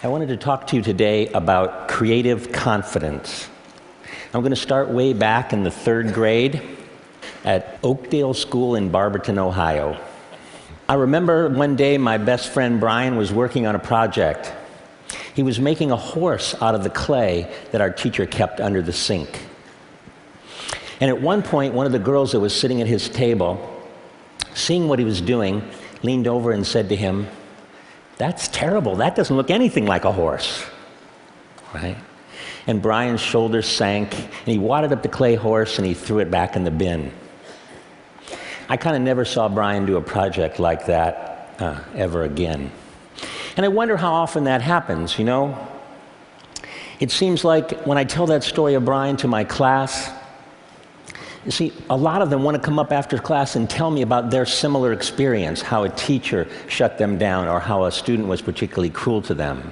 I wanted to talk to you today about creative confidence. I'm going to start way back in the 3rd grade at Oakdale School in Barberton, Ohio. I remember one day my best friend Brian was working on a project. He was making a horse out of the clay that our teacher kept under the sink. And at one point, one of the girls that was sitting at his table, seeing what he was doing, leaned over and said to him, "That's terrible. That doesn't look anything like a horse." Right? And Brian's shoulders sank, and he wadded up the clay horse and he threw it back in the bin. I kind of never saw Brian do a project like that ever again. And I wonder how often that happens, you know? It seems like when I tell that story of Brian to my class, you see, a lot of them want to come up after class and tell me about their similar experience, how a teacher shut them down or how a student was particularly cruel to them.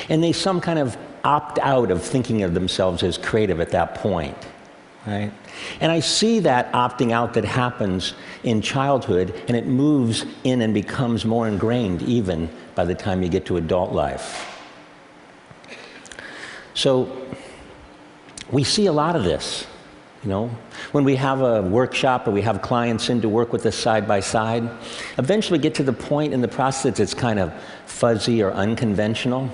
And they some kind of opt out of thinking of themselves as creative at that point, right? And I see that opting out that happens in childhood, and it moves in and becomes more ingrained even by the time you get to adult life. So we see a lot of this. You know, when we have a workshop or we have clients in to work with us side by side, eventually we get to the point in the process it's kind of fuzzy or unconventional.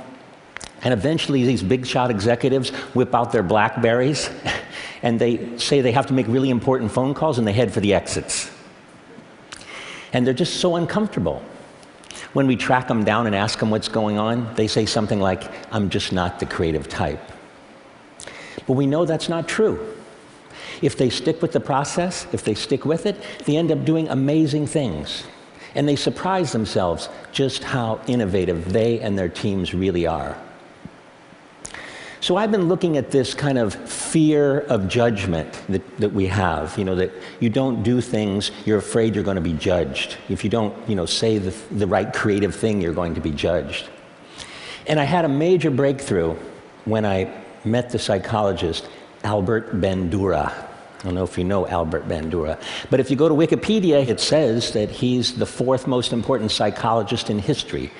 And eventually these big shot executives whip out their BlackBerries and they say they have to make really important phone calls and they head for the exits. And they're just so uncomfortable. When we track them down and ask them what's going on, they say something like, "I'm just not the creative type." But we know that's not true. If they stick with the process, if they stick with it, they end up doing amazing things. And they surprise themselves just how innovative they and their teams really are. So I've been looking at this kind of fear of judgment that we have, you know, that you don't do things, you're afraid you're going to be judged. If you don't, you know, say the right creative thing, you're going to be judged. And I had a major breakthrough when I met the psychologist Albert Bandura. I don't know if you know Albert Bandura, but if you go to Wikipedia, it says that he's the 4th most important psychologist in history.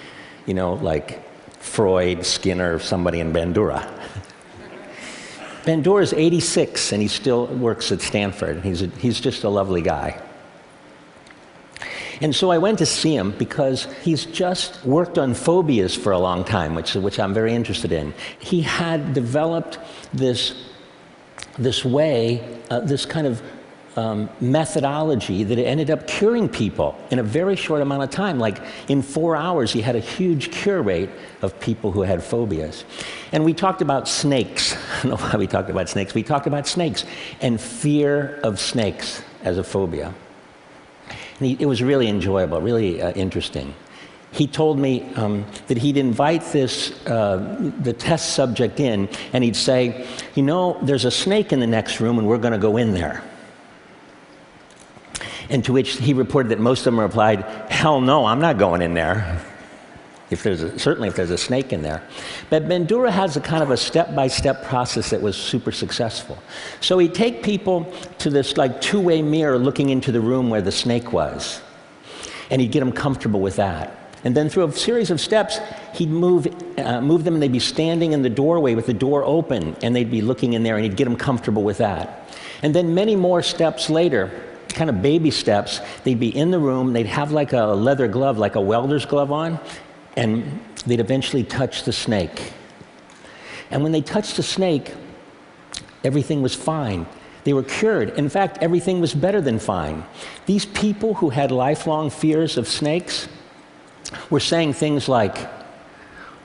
You know, like Freud, Skinner, somebody in Bandura. Bandura is 86 and he still works at Stanford. He's just a lovely guy. And so I went to see him because he's just worked on phobias for a long time, which I'm very interested in. He had developed this kind of methodology that ended up curing people in a very short amount of time. Like in 4 hours, he had a huge cure rate of people who had phobias. And we talked about snakes. I don't know why we talked about snakes. We talked about snakes and fear of snakes as a phobia. And it was really enjoyable, really interesting. He told me that he'd invite the test subject in, and he'd say, "You know, there's a snake in the next room, and we're going to go in there." And to which he reported that most of them replied, "Hell no, I'm not going in there." Certainly if there's a snake in there. But Bandura has a kind of a step-by-step process that was super successful. So he'd take people to this like 2-way mirror looking into the room where the snake was, and he'd get them comfortable with that. And then through a series of steps, he'd move them, and they'd be standing in the doorway with the door open, and they'd be looking in there, and he'd get them comfortable with that. And then many more steps later, kind of baby steps, they'd be in the room, they'd have like a leather glove, like a welder's glove on, and they'd eventually touch the snake. And when they touched the snake, everything was fine. They were cured. In fact, everything was better than fine. These people who had lifelong fears of snakes were saying things like,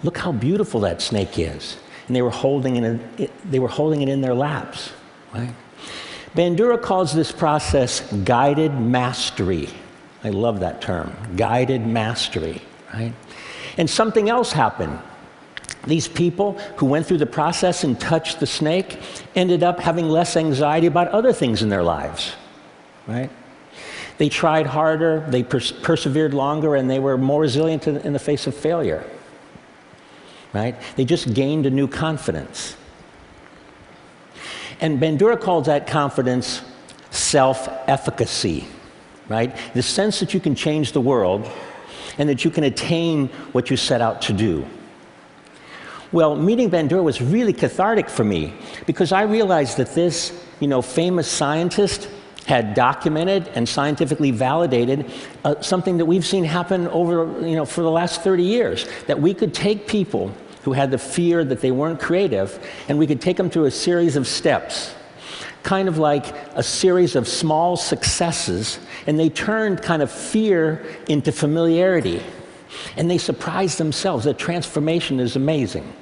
"Look how beautiful that snake is." And they were holding it in their laps, right? Bandura calls this process guided mastery. I love that term, guided mastery, right? And something else happened. These people who went through the process and touched the snake ended up having less anxiety about other things in their lives, right? They tried harder, they persevered longer, and they were more resilient in the face of failure, right? They just gained a new confidence. And Bandura calls that confidence self-efficacy, right? The sense that you can change the world and that you can attain what you set out to do. Well, meeting Bandura was really cathartic for me because I realized that this, famous scientist had documented and scientifically validated something that we've seen happen over, for the last 30 years, that we could take people who had the fear that they weren't creative, and we could take them through a series of steps, kind of like a series of small successes, and they turned kind of fear into familiarity. And they surprised themselves. The transformation is amazing.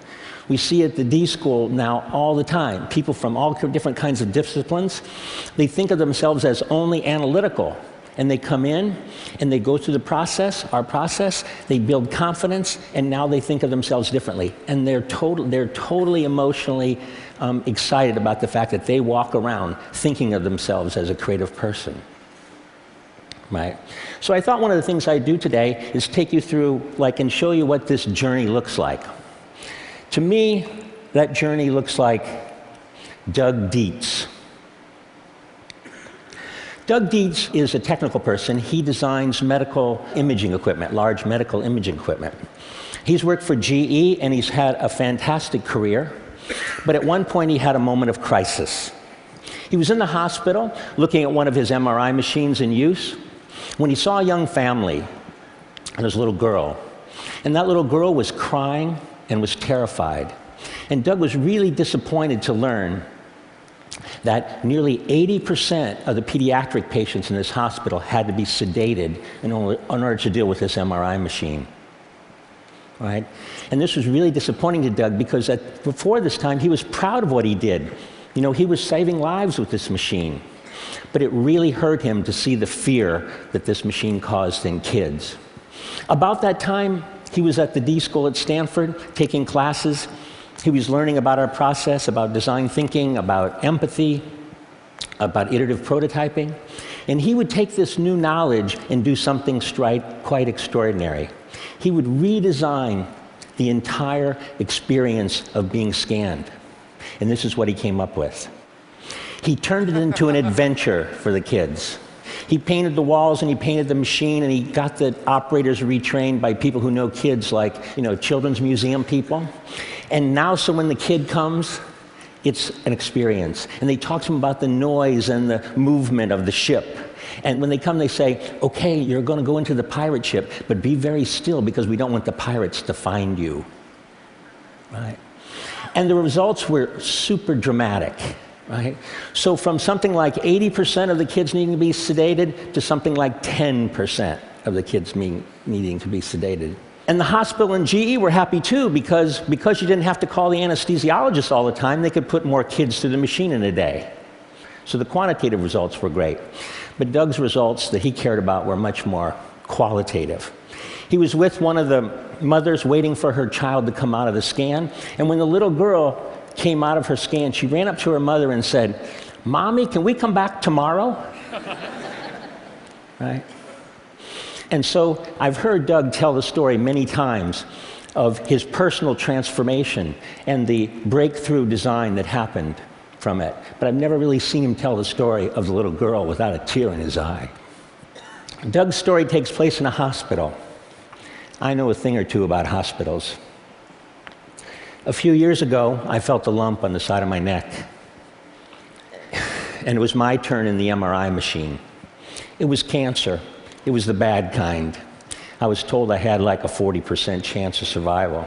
We see at the D School now all the time. People from all different kinds of disciplines, they think of themselves as only analytical. And they come in, and they go through the process, our process, they build confidence, and now they think of themselves differently. And they're totally emotionally excited about the fact that they walk around thinking of themselves as a creative person. Right? So I thought one of the things I'd do today is take you through, and show you what this journey looks like. To me, that journey looks like Doug Dietz. Doug Dietz is a technical person. He designs medical imaging equipment, large medical imaging equipment. He's worked for GE, and he's had a fantastic career. But at one point, he had a moment of crisis. He was in the hospital looking at one of his MRI machines in use when he saw a young family and his little girl. And that little girl was crying and was terrified. And Doug was really disappointed to learn that nearly 80% of the pediatric patients in this hospital had to be sedated in order to deal with this MRI machine. Right? And this was really disappointing to Doug because before this time, he was proud of what he did. He was saving lives with this machine. But it really hurt him to see the fear that this machine caused in kids. About that time, he was at the D School at Stanford taking classes. He was learning about our process, about design thinking, about empathy, about iterative prototyping. And he would take this new knowledge and do something quite extraordinary. He would redesign the entire experience of being scanned. And this is what he came up with. He turned it into an adventure for the kids. He painted the walls and he painted the machine, and he got the operators retrained by people who know kids, like, children's museum people. And now, so when the kid comes, it's an experience. And they talk to him about the noise and the movement of the ship. And when they come, they say, okay, you're going to go into the pirate ship, but be very still because we don't want the pirates to find you. Right? And the results were super dramatic. Right? So from something like 80% of the kids needing to be sedated to something like 10% of the kids needing to be sedated. And the hospital and GE were happy too because you didn't have to call the anesthesiologist all the time, they could put more kids through the machine in a day. So the quantitative results were great. But Doug's results that he cared about were much more qualitative. He was with one of the mothers waiting for her child to come out of the scan, and when the little girl came out of her scan, she ran up to her mother and said, "Mommy, can we come back tomorrow?" Right? And so I've heard Doug tell the story many times of his personal transformation and the breakthrough design that happened from it. But I've never really seen him tell the story of the little girl without a tear in his eye. Doug's story takes place in a hospital. I know a thing or two about hospitals. A few years ago, I felt a lump on the side of my neck. And it was my turn in the MRI machine. It was cancer. It was the bad kind. I was told I had like a 40% chance of survival.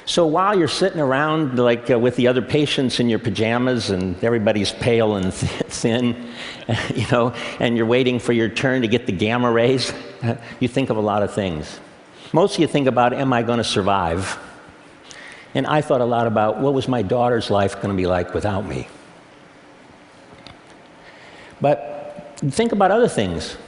So while you're sitting around with the other patients in your pajamas and everybody's pale and thin, and you're waiting for your turn to get the gamma rays, you think of a lot of things. Mostly you think about, am I going to survive? And I thought a lot about what was my daughter's life going to be like without me. But think about other things.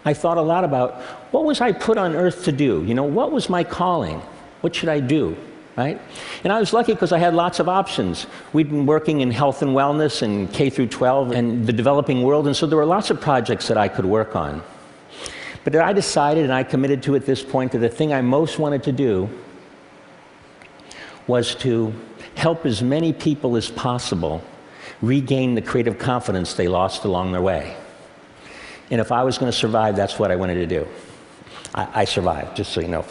I thought a lot about what was I put on earth to do? What was my calling? What should I do? Right? And I was lucky because I had lots of options. We'd been working in health and wellness and K through 12 and the developing world, and so there were lots of projects that I could work on. But I decided, and I committed to at this point, that the thing I most wanted to do was to help as many people as possible regain the creative confidence they lost along their way. And if I was going to survive, that's what I wanted to do. I survived, just so you know.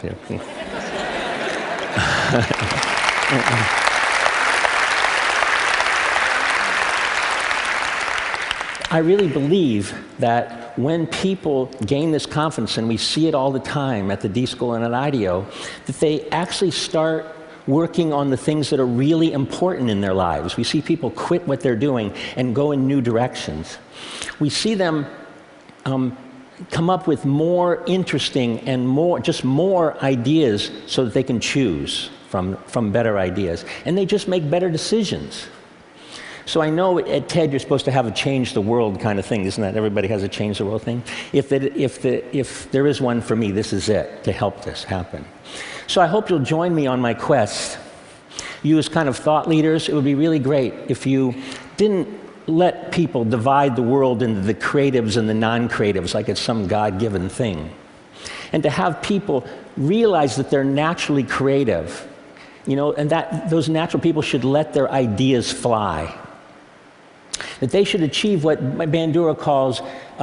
I really believe that when people gain this confidence, and we see it all the time at the D School and at IDEO, that they actually start working on the things that are really important in their lives. We see people quit what they're doing and go in new directions. We see them come up with more interesting and more ideas so that they can choose from better ideas. And they just make better decisions. So I know at TED you're supposed to have a change the world kind of thing, isn't that? Everybody has a change the world thing. If there is one for me, this is it, to help this happen. So I hope you'll join me on my quest. You as kind of thought leaders, it would be really great if you didn't let people divide the world into the creatives and the non-creatives like it's some God-given thing. And to have people realize that they're naturally creative, and that those natural people should let their ideas fly. That they should achieve what Bandura calls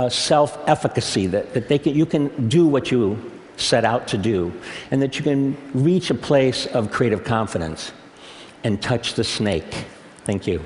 self-efficacy, that you can do what you set out to do, and that you can reach a place of creative confidence and touch the snake. Thank you.